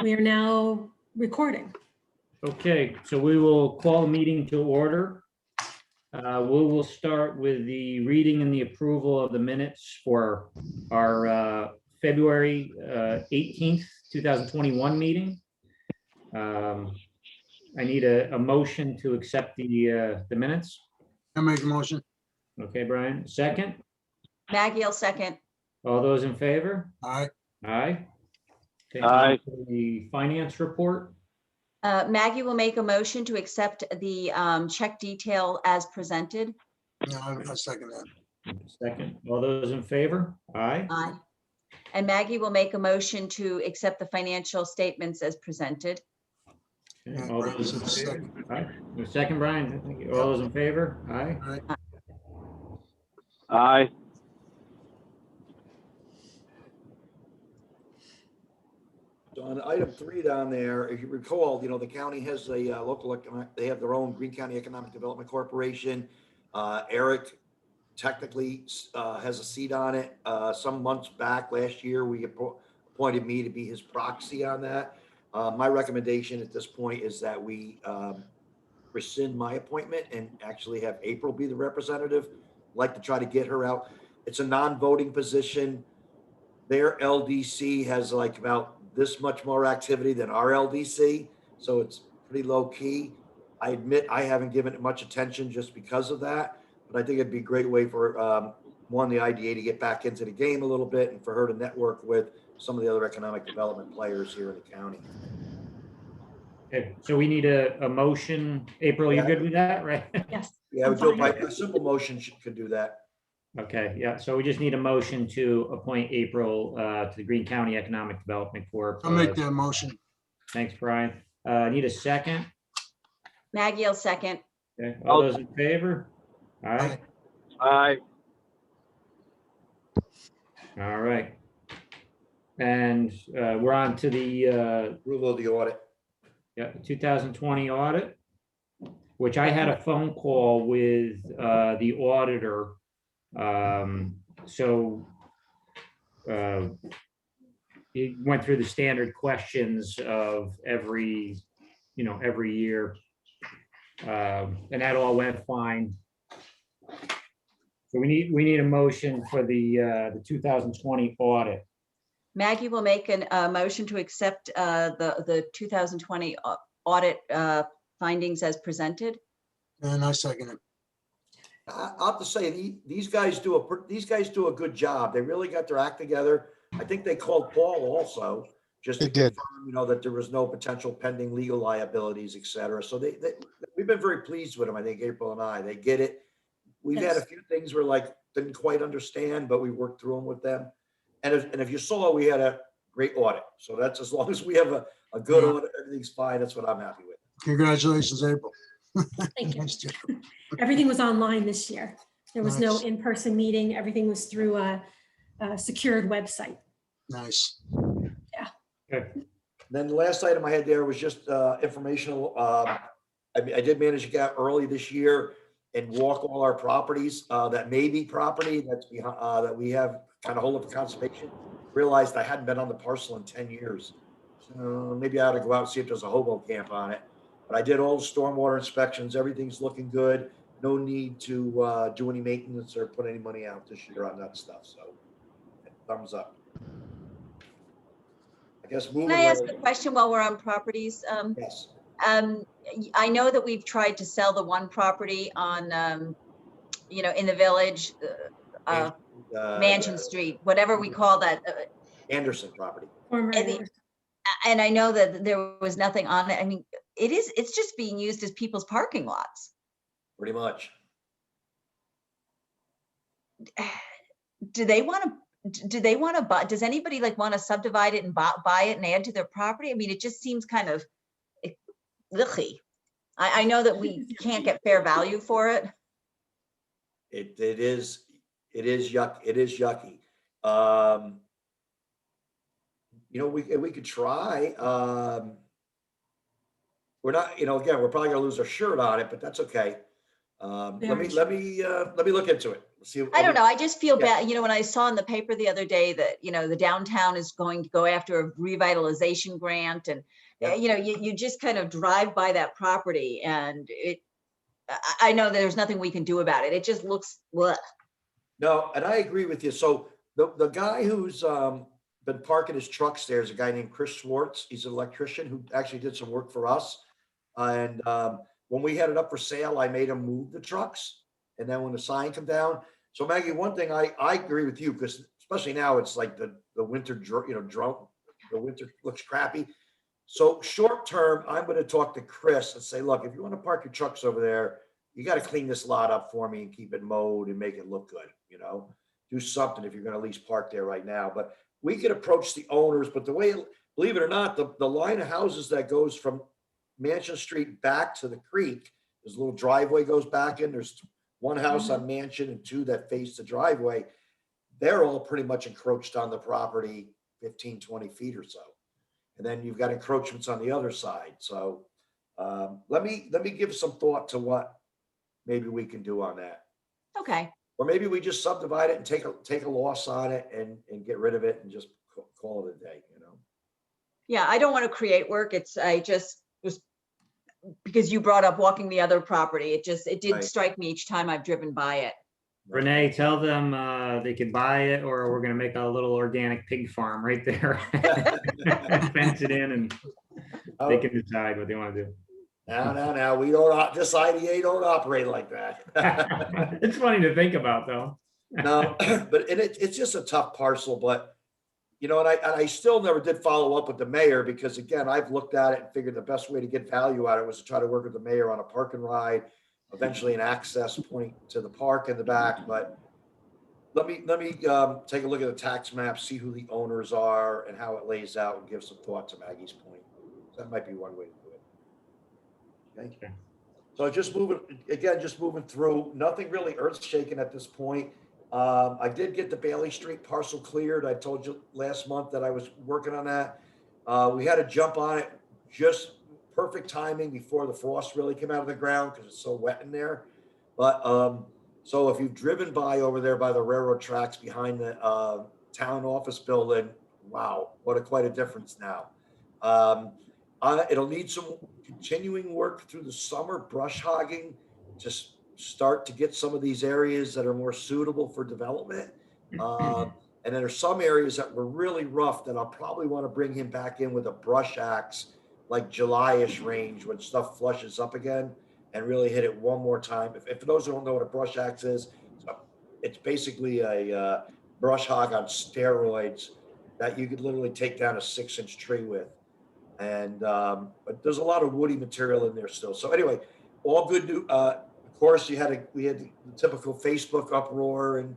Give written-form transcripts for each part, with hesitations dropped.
We are now recording. Okay, so we will call the meeting to order. We will start with the reading and the approval of the minutes for our February 18th, 2021 meeting. I need a motion to accept the minutes. I make a motion. Okay, Brian, second. Maggie will second. All those in favor? Aye. Aye. Okay, Aye. on to the finance report. Maggie will make a motion to accept the check detail as presented. No, I second that. Second. All those in favor? Aye. Aye. And Maggie will make a motion to accept the financial statements as presented. Okay, Yeah, all Brian those in says favor? second. Aye. The second, Brian. Thank you. All those in favor? Aye. Aye. Aye. So on item 3 down there, if you recall, the county has a they have their own Green County Economic Development Corporation. Eric technically has a seat on it. Some months back last year, we appointed me to be his proxy on that. My recommendation at this point is that we rescind my appointment and actually have April be the representative. I'd like to try to get her out. It's a non-voting position. Their LDC has like about this much more activity than our LDC, so it's pretty low key. I admit I haven't given it much attention just because of that, but I think it'd be a great way for the IDA to get back into the game a little bit and for her to network with some of the other economic development players here in the county. Okay, so we need a motion. April, you Yeah. good with that, right? Yes. Yeah, I'm we do fine. a simple motion could do that. Okay, yeah, so we just need a motion to appoint April to the Green County Economic Development Corp. I'll make that motion. Thanks, Brian. Need a second? Maggie will second. Okay, all those in favor? All right, Aye. all right. And we're on to the Approval of the audit. 2020 audit, which I had a phone call with the auditor. He went through the standard questions of every year. And that all went fine. So we need a motion for the 2020 audit. Maggie will make a motion to accept the 2020 audit findings as presented. And I second it. I'll have to say, these guys do a good job. They really got their act together. I think they called Paul also, just to They did. confirm, that there was no potential pending legal liabilities, et cetera. So we've been very pleased with them. I think April and I, they get it. We've had a Yes. few things we're didn't quite understand, but we worked through them with them. And if you saw, we had a great audit. So that's, as long as we have a good Yeah. audit, everything's fine. That's what I'm happy with. Congratulations, April. Thank you. Nice job. Everything was online this year. There was no Nice. in-person meeting. Everything was through a secured website. Nice. Good. Then the last item I had there was just informational. I did manage to get out early this year and walk all our properties that may be property that's behind, that we have kind of hold up for conservation. Realized I hadn't been on the parcel in 10 years. So maybe I ought to go out and see if there's a hobo camp on it. But I did all the stormwater inspections. Everything's looking good. No need to do any maintenance or put any money out this year on that stuff. So thumbs up. I guess moving. Can I ask right- a question while we're on properties? Yes. I know that we've tried to sell the one property on, in the village, Mansion Street, whatever we call that. Anderson property. Former- And I know that there was nothing on it. I mean, it's just being used as people's parking lots. Pretty much. Do they want to buy, does anybody want to subdivide it and buy it and add to their property? I mean, it just seems kind of, ugly. I know that we can't get fair value for it. It is yucky. We could try. We're not, again, we're probably gonna lose our shirt on it, but that's okay. Let me look into it. see. I don't know. I just feel Yeah. bad. When I saw in the paper the other day that, the downtown is going to go after a revitalization grant and, Yeah. you just kind of drive by that property and I know there's nothing we can do about it. It just looks, bleh. No, and I agree with you. So the guy who's been parking his trucks there is a guy named Chris Schwartz. He's an electrician who actually did some work for us. And when we had it up for sale, I made him move the trucks. And then when the sign come down, so Maggie, one thing I agree with you, because especially now it's like the winter, drought, the winter looks crappy. So short term, I'm going to talk to Chris and say, look, if you want to park your trucks over there, you got to clean this lot up for me and keep it mowed and make it look good, do something if you're going to at least park there right now. But we could approach the owners, but believe it or not, the line of houses that goes from Mansion Street back to the creek, there's a little driveway goes back in, there's one house on Mansion and two that face the driveway. They're all pretty much encroached on the property 15, 20 feet or so. And then you've got encroachments on the other side. So let me give some thought to what maybe we can do on that. Okay. Or maybe we just subdivide it and take a loss on it and get rid of it and just call it a day, Yeah, I don't want to create work. I just was, because you brought up walking the other property. It did Right. strike me each time I've driven by it. Renee, tell them they can buy it, or we're gonna make a little organic pig farm right there. Fence it in and they can decide what they want to do. Now, we don't, this IDA don't operate like that. It's funny to think about, though. No, but it's just a tough parcel, but and I still never did follow up with the mayor because again, I've looked at it and figured the best way to get value out of it was to try to work with the mayor on a park and ride, eventually an access point to the park in the back. But let me take a look at the tax map, see who the owners are and how it lays out and give some thought to Maggie's point. That might be one way to do it. Okay. So just moving through, nothing really earth shaking at this point. I did get the Bailey Street parcel cleared. I told you last month that I was working on that. We had to jump on it, just perfect timing before the frost really came out of the ground because it's so wet in there. But so if you've driven by over there by the railroad tracks behind the town office building, wow, quite a difference now. It'll need some continuing work through the summer, brush hogging, just start to get some of these areas that are more suitable for development. And then there's some areas that were really rough that I'll probably want to bring him back in with a brush axe, like July-ish range when stuff flushes up again and really hit it one more time. If those who don't know what a brush axe is, it's basically a brush hog on steroids that you could literally take down a 6-inch tree with. And but there's a lot of woody material in there still. So anyway, all good. Of course, we had the typical Facebook uproar and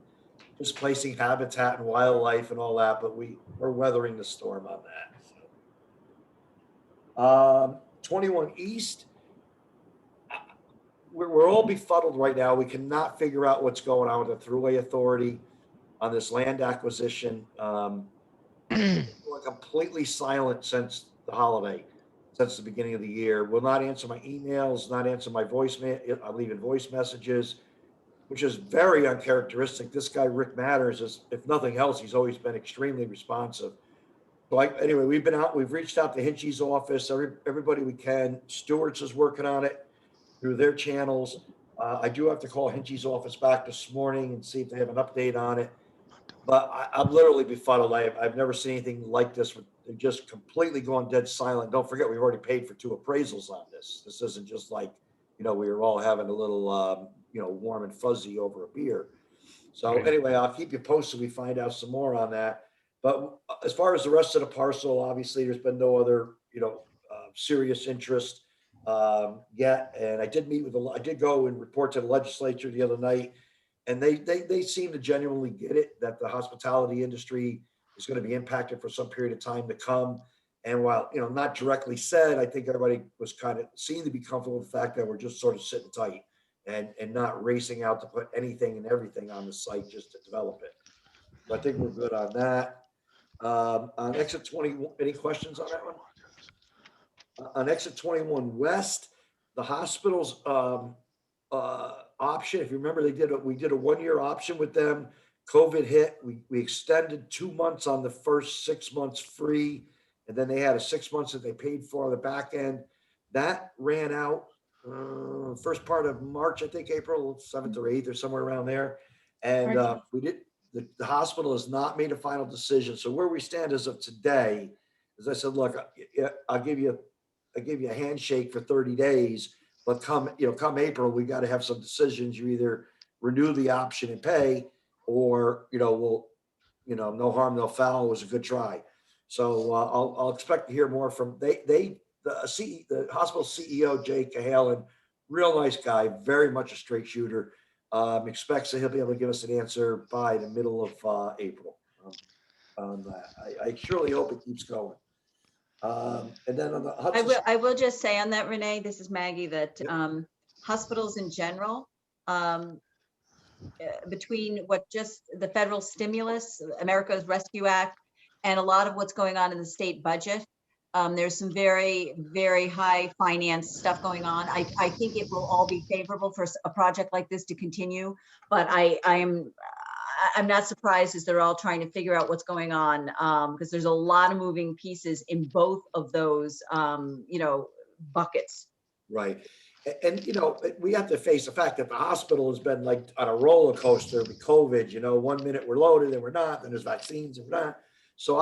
displacing habitat and wildlife and all that, but we're weathering the storm on that. 21 East, we're all befuddled right now. We cannot figure out what's going on with the Thruway Authority on this land acquisition. We're completely silent since the holiday, since the beginning of the year. Will not answer my emails, not answer my voicemail. I'm leaving voice messages, which is very uncharacteristic. This guy, Rick Matters, is, if nothing else, he's always been extremely responsive. So anyway, we've reached out to Hinchy's office, everybody we can. Stewart's is working on it through their channels. I do have to call Hinchy's office back this morning and see if they have an update on it. But I'm literally befuddled. I've never seen anything like this. They've just completely gone dead silent. Don't forget, we've already paid for 2 appraisals on this. This isn't just like, we were all having a little, warm and fuzzy over a beer. So anyway, I'll keep you posted. We find out some more on that. But as far as the rest of the parcel, obviously, there's been no other, serious interest yet. And I did go and report to the legislature the other night. And they seem to genuinely get it, that the hospitality industry is going to be impacted for some period of time to come. And while, not directly said, I think everybody was seemed to be comfortable with the fact that we're just sort of sitting tight and not racing out to put anything and everything on the site just to develop it. So I think we're good on that. On exit 21, any questions on that one? On exit 21 West, the hospital's option. If you remember, we did a 1-year option with them. COVID hit. We extended 2 months on the first 6 months free. And then they had a 6 months that they paid for on the back end. That ran out first part of March, I think April 7th or 8th or somewhere around there. And the hospital has not made a final decision. So where we stand as of today, as I said, look, I'll give you a handshake for 30 days, but come April, we got to have some decisions. You either renew the option and pay, or, no harm, no foul. It was a good try. So I'll expect to hear more from the hospital CEO, Jay Cahalan, real nice guy, very much a straight shooter. Expects that he'll be able to give us an answer by the middle of April. On that, I surely hope it keeps going. And then on the Hudson, I will just say on that, Renee, this is Maggie, that hospitals in general, between what just the federal stimulus, America's Rescue Act, and a lot of what's going on in the state budget, there's some very, very high finance stuff going on. I think it will all be favorable for a project like this to continue, but I'm not surprised as they're all trying to figure out what's going on, because there's a lot of moving pieces in both of those, buckets. right. And, we have to face the fact that the hospital has been like on a roller coaster with COVID. 1 minute we're loaded and we're not, then there's vaccines and we're not. So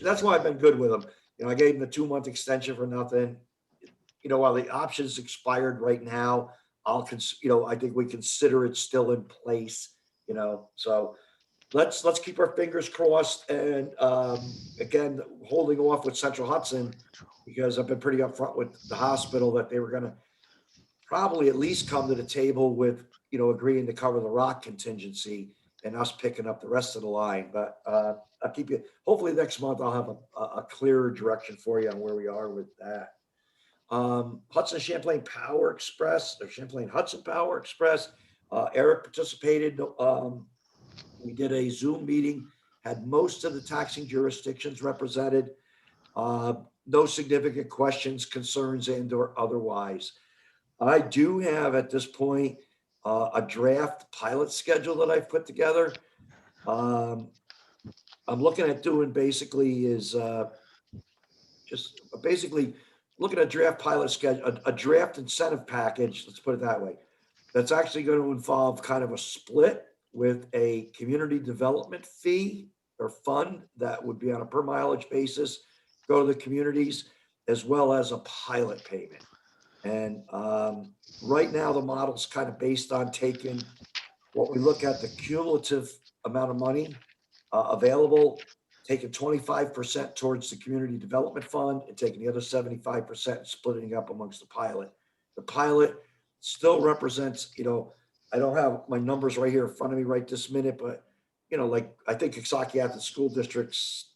that's why I've been good with them. I gave them the 2-month extension for nothing. While the option's expired right now, I think we consider it still in place, so let's keep our fingers crossed. And again, holding off with Central Hudson, because I've been pretty upfront with the hospital that they were going to probably at least come to the table with, agreeing to cover the rock contingency and us picking up the rest of the line. But I'll keep you, hopefully next month I'll have a clearer direction for you on where we are with that. Hudson Champlain Power Express, or Champlain Hudson Power Express, Eric participated. We did a Zoom meeting, had most of the taxing jurisdictions represented. No significant questions, concerns, and or otherwise. I do have at this point a draft pilot schedule that I've put together. I'm looking at doing basically just basically looking at draft pilot schedule, a draft incentive package, let's put it that way. That's actually going to involve kind of a split with a community development fee or fund that would be on a per mileage basis, go to the communities, as well as a pilot payment. And right now the model's kind of based on taking what we look at the cumulative amount of money available, taking 25% towards the community development fund and taking the other 75% and splitting it up amongst the pilot. The pilot still represents, I don't have my numbers right here in front of me right this minute, but like I think Coxsackie School District's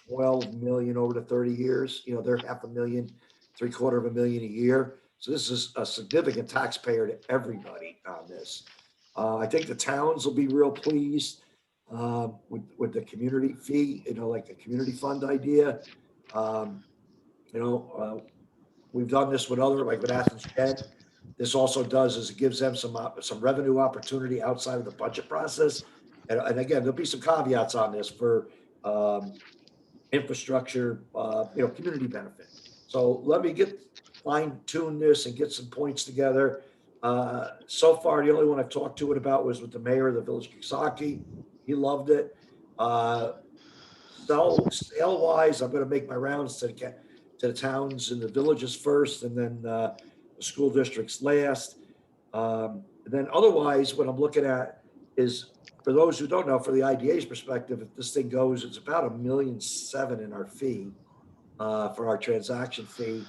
12 million over the 30 years. They're $500,000, $750,000 a year. So this is a significant taxpayer to everybody on this. I think the towns will be real pleased with the community fee, like a community fund idea. We've done this with other, like with Athens Ed. This also does is it gives them some revenue opportunity outside of the budget process. And again, there'll be some caveats on this for infrastructure, community benefit. So let me fine tune this and get some points together. So far, the only one I've talked to it about was with the mayor of the village of Coxsackie. He loved it. Sale wise, I'm going to make my rounds to the towns and the villages first, and then the school districts last. And then otherwise, what I'm looking at is, for those who don't know, for the IDA's perspective, if this thing goes, it's about $1.7 million in our fee for our transaction fee.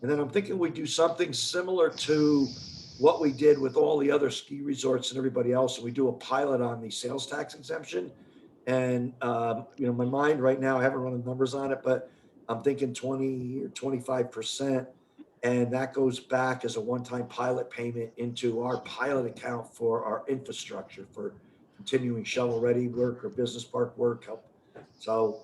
And then I'm thinking we do something similar to what we did with all the other ski resorts and everybody else. And we do a pilot on the sales tax exemption. And, my mind right now, I haven't run the numbers on it, but I'm thinking 20 or 25%. And that goes back as a one-time pilot payment into our pilot account for our infrastructure for continuing shovel-ready work or business park work. So,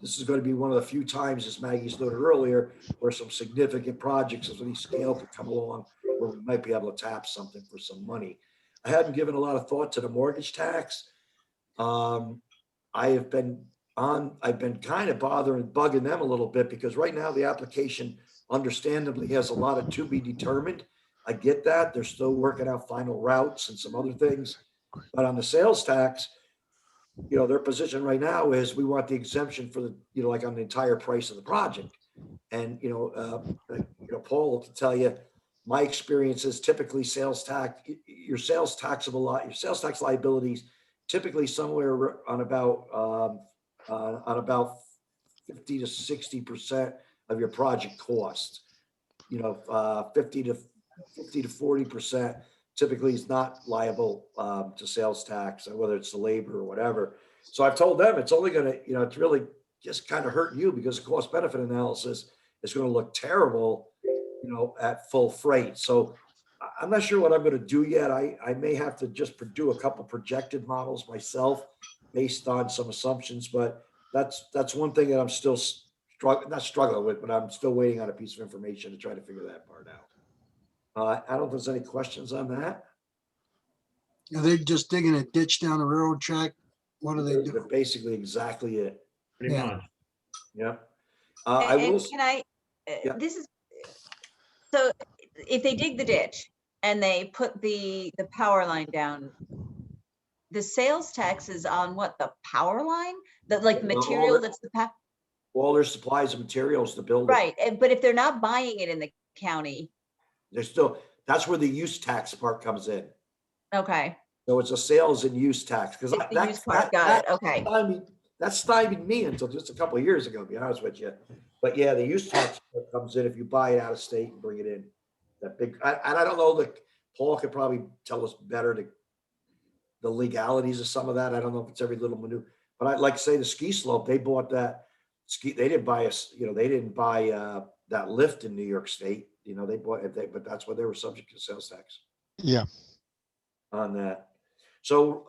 this is going to be one of the few times, as Maggie noted earlier, where some significant projects of any scale could come along, where we might be able to tap something for some money. I hadn't given a lot of thought to the mortgage tax. I've been kind of bugging them a little bit because right now the application understandably has a lot of to be determined. I get that. They're still working out final routes and some other things. But on the sales tax, their position right now is we want the exemption for the, like on the entire price of the project. And, Paul will tell you, my experience is typically your sales tax liabilities, typically somewhere on about 50 to 60% of your project cost. 50 to 40% typically is not liable to sales tax, whether it's the labor or whatever. So I've told them it's only going to, it's really just kind of hurt you because the cost benefit analysis is going to look terrible, at full freight. So I'm not sure what I'm going to do yet. I may have to just do a couple projected models myself based on some assumptions, but that's one thing that I'm still not struggling with, but I'm still waiting on a piece of information to try to figure that part out. I don't know if there's any questions on that. Are they just digging a ditch down the railroad track? What do they They're do? basically exactly it. Pretty Yeah. much. Yep. I And will. can I, Yeah. this is, so if they dig the ditch and they put the power line down, the sales tax is on what, the power line? The Well, material that's All their supplies and materials to build it. right, but if they're not buying it in the county, That's where the use tax part comes in. okay. So it's a sales and use tax because It's the use part, got it, okay. That stymied me until just a couple of years ago, to be honest with you. But yeah, the use tax comes in if you buy it out of state and bring it in. That big, and I don't know, Paul could probably tell us better the legalities of some of that. I don't know if it's every little maneuver, but I'd like to say the ski slope, they bought that they didn't buy that lift in New York State. They bought it, but that's why they were subject to sales tax Yeah. on that. So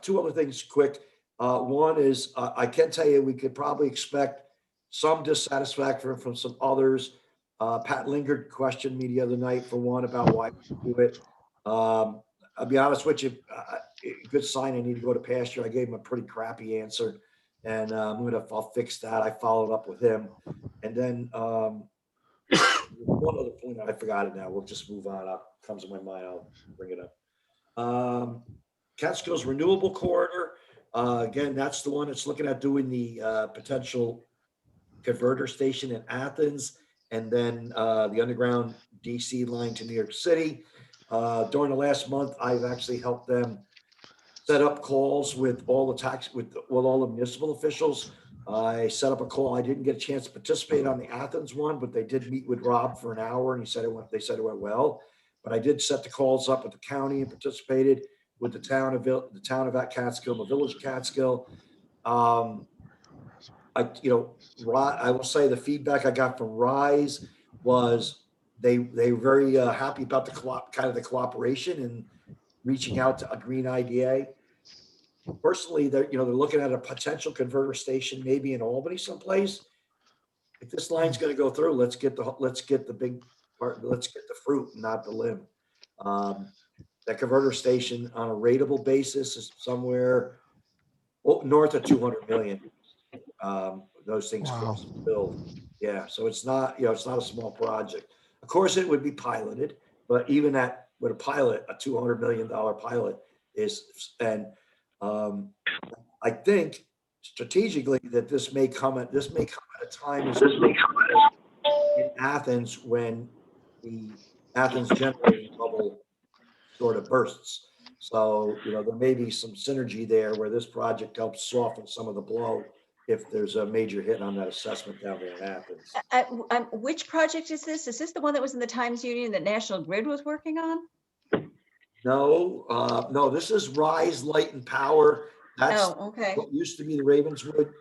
two other things quick. One is I can tell you we could probably expect some dissatisfaction from some others. Pat Lingard questioned me the other night for one about why we do it. I'll be honest with you, good sign I need to go to pasture. I gave him a pretty crappy answer, and I'll fix that. I followed up with him, and then one other point I forgot it now. We'll just move on. Comes to my mind. I'll bring it up. Catskills Renewable Corridor. Again, that's the one that's looking at doing the potential converter station in Athens, and then the underground DC line to New York City. During the last month, I've actually helped them set up calls with all the municipal officials. I set up a call. I didn't get a chance to participate on the Athens one, but they did meet with Rob for an hour, and they said it went well. But I did set the calls up with the county and participated with the town of Catskill, the village of Catskill. I will say the feedback I got from Rise was they were very happy about the cooperation and reaching out to a Green IDA. Personally, they're looking at a potential converter station maybe in Albany someplace. If this line's going to go through, let's get the big part. Let's get the fruit, not the limb. That converter station on a ratable basis is somewhere north of 200 million. Those things cost to build. Yeah, so it's not a small project. Of course, it would be piloted, but even with a pilot, a $200 million pilot is, and I think strategically that this may come at a time in Athens when the Athens generating bubble sort of bursts. So, there may be some synergy there where this project helps soften some of the blow if there's a major hit on that assessment down there in Athens. Which project is this? Is this the one that was in the Times Union that National Grid was working on? No, this is Rise Light and Power. That's Okay. what used to be the Ravenswood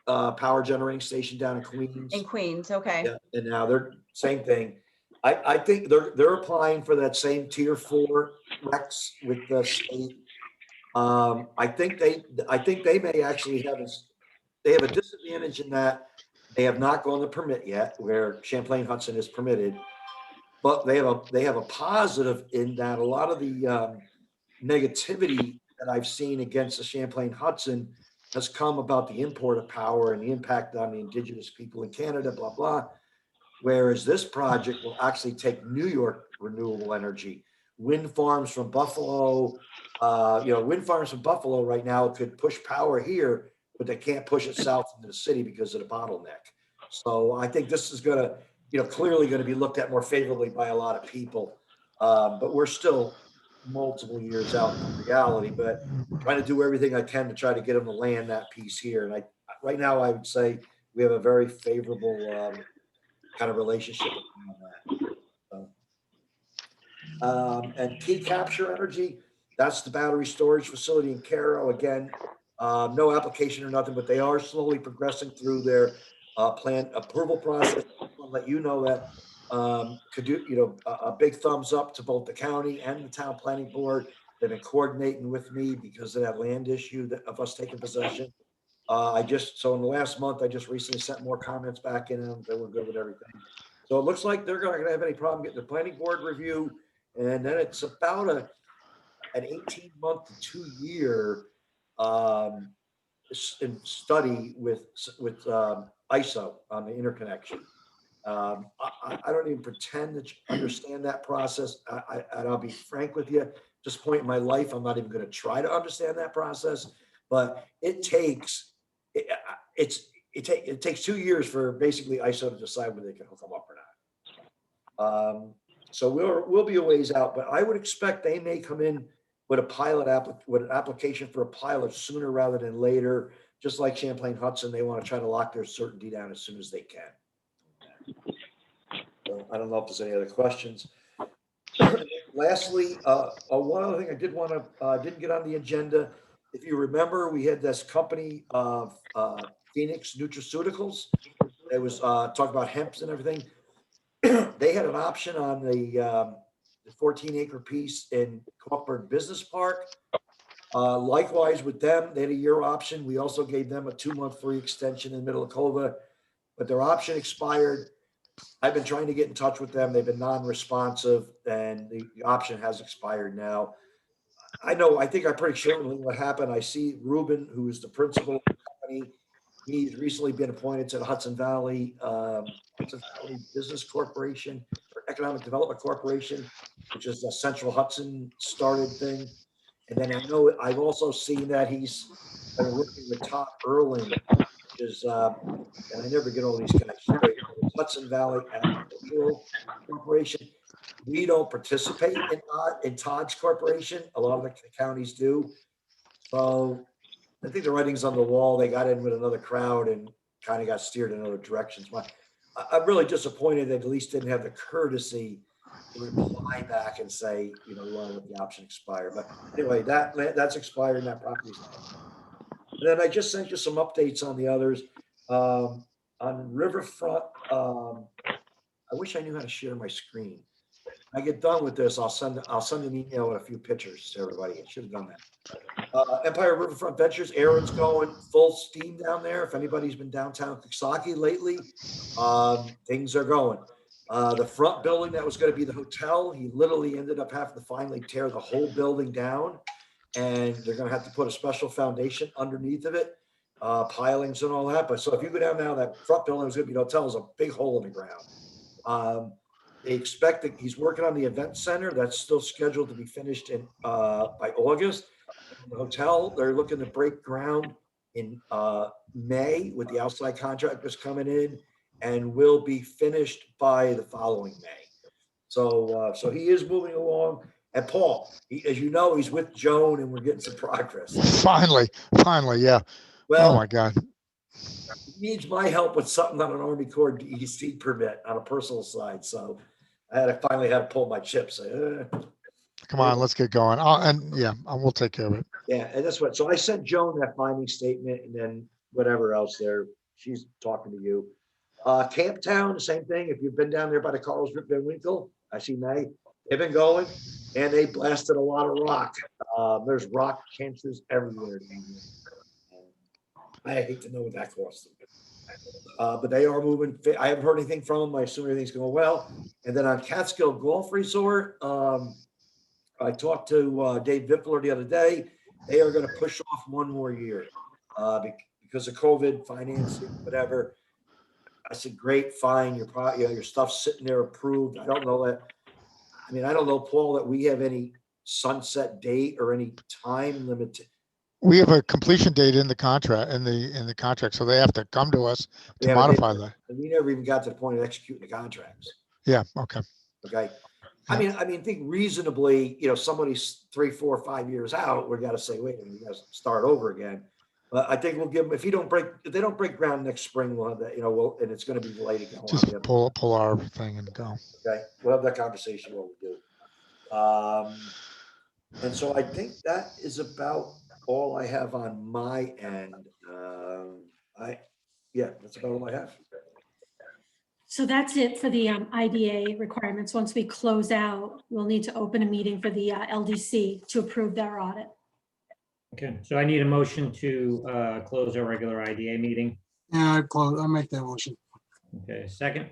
power generating station down in Queens. In Queens, okay. Yeah, and now they're same thing. I think they're applying for that same tier 4 RECs with the state. I think they may actually have a disadvantage in that they have not gone the permit yet, where Champlain Hudson is permitted. But they have a positive in that a lot of the negativity that I've seen against the Champlain Hudson has come about the import of power and the impact on the indigenous people in Canada, blah, blah. Whereas this project will actually take New York renewable energy, wind farms from Buffalo. Wind farms from Buffalo right now could push power here, but they can't push it south into the city because of the bottleneck. So I think this is going to, clearly going to be looked at more favorably by a lot of people. But we're still multiple years out from reality, but trying to do everything I can to try to get them to land that piece here. And right now, I would say we have a very favorable kind of relationship on that. And Key Capture Energy, that's the battery storage facility in Caro. Again, no application or nothing, but they are slowly progressing through their plant approval process. I'll let you know that could do, a big thumbs up to both the county and the town planning board. They've been coordinating with me because of that land issue of us taking possession. So in the last month, I just recently sent more comments back in them. They were good with everything. So it looks like they're not going to have any problem getting the planning board review. And then it's about an 18-month to 2-year study with ISO on the interconnection. I don't even pretend to understand that process. And I'll be frank with you, at this point in my life, I'm not even going to try to understand that process. But it takes 2 years for basically ISO to decide whether they can hook them up or not. So we'll be a ways out, but I would expect they may come in with an application for a pilot sooner rather than later. Just like Champlain Hudson, they want to try to lock their certainty down as soon as they can. So I don't know if there's any other questions. Lastly, one other thing I didn't get on the agenda. If you remember, we had this company of Phoenix Nutraceuticals. It was talking about hemp and everything. They had an option on the 14-acre piece in Cockburn Business Park. Likewise with them, they had a year option. We also gave them a 2-month free extension in the middle of COVID, but their option expired. I've been trying to get in touch with them. They've been non-responsive, and the option has expired now. I think I'm pretty sure what happened. I see Ruben, who is the principal of the company. He's recently been appointed to the Hudson Valley Business Corporation or Economic Development Corporation, which is a Central Hudson started thing. And then I've also seen that he's been working with Todd Erling, which is, and I never get all these guys straight. Hudson Valley Agricultural Corporation. We don't participate in Todd's corporation. A lot of the counties do. So I think the writing's on the wall. They got in with another crowd and kind of got steered in other directions. I'm really disappointed that at least didn't have the courtesy to reply back and say, we want to let the option expire. But anyway, that's expired and that property's not. And then I just sent you some updates on the others. On Riverfront, I wish I knew how to share my screen. When I get done with this, I'll send an email with a few pictures to everybody. I should have done that. Empire Riverfront Ventures, Aaron's going full steam down there. If anybody's been downtown Coxsackie lately, things are going. The front building that was going to be the hotel, he literally ended up having to finally tear the whole building down, and they're going to have to put a special foundation underneath of it, pilings and all that. But so if you go down now, that front building was going to be the hotel, is a big hole in the ground. They expect that he's working on the event center. That's still scheduled to be finished by August. The hotel, they're looking to break ground in May with the outside contractors coming in, and will be finished by the following May. So he is moving along. And Paul, as you know, he's with Joan, and we're getting some progress. Finally, yeah. Well, Oh my God. he needs my help with something on an Army Corps DEC permit on a personal side. So I finally had to pull my chips. Come on, let's get going. We'll take care of it. Yeah, and that's what. So I sent Joan that finding statement, and then whatever else there, she's talking to you. Camp Town, the same thing. If you've been down there by the Carl's Van Winkle, I see May. They've been going, and they blasted a lot of rock. There's rock trenches everywhere. I hate to know what that cost them. But they are moving. I haven't heard anything from them. I assume everything's going well. And then on Catskill Golf Resort, I talked to Dave Vippler the other day. They are going to push off one more year because of COVID financing, whatever. I said, great, fine. Your stuff's sitting there approved. I don't know that. I mean, I don't know, Paul, that we have any sunset date or any time limit. We have a completion date in the contract, in the contract, so they have to come to us to Yeah, but modify that. And we never even got to the point of executing the contracts. Yeah, okay. Okay. I mean, think reasonably, somebody's 3, 4, 5 years out, we got to say, wait, we got to start over again. But I think we'll give them, if they don't break ground next spring, we'll have that, and it's going to be delayed again. Just pull our thing and go. Okay. We'll have that conversation what we do. And so I think that is about all I have on my end. That's about all I have. So that's it for the IDA requirements. Once we close out, we'll need to open a meeting for the LDC to approve their audit. Okay, so I need a motion to close our regular IDA meeting. Yeah, I'll make that motion. Okay, second,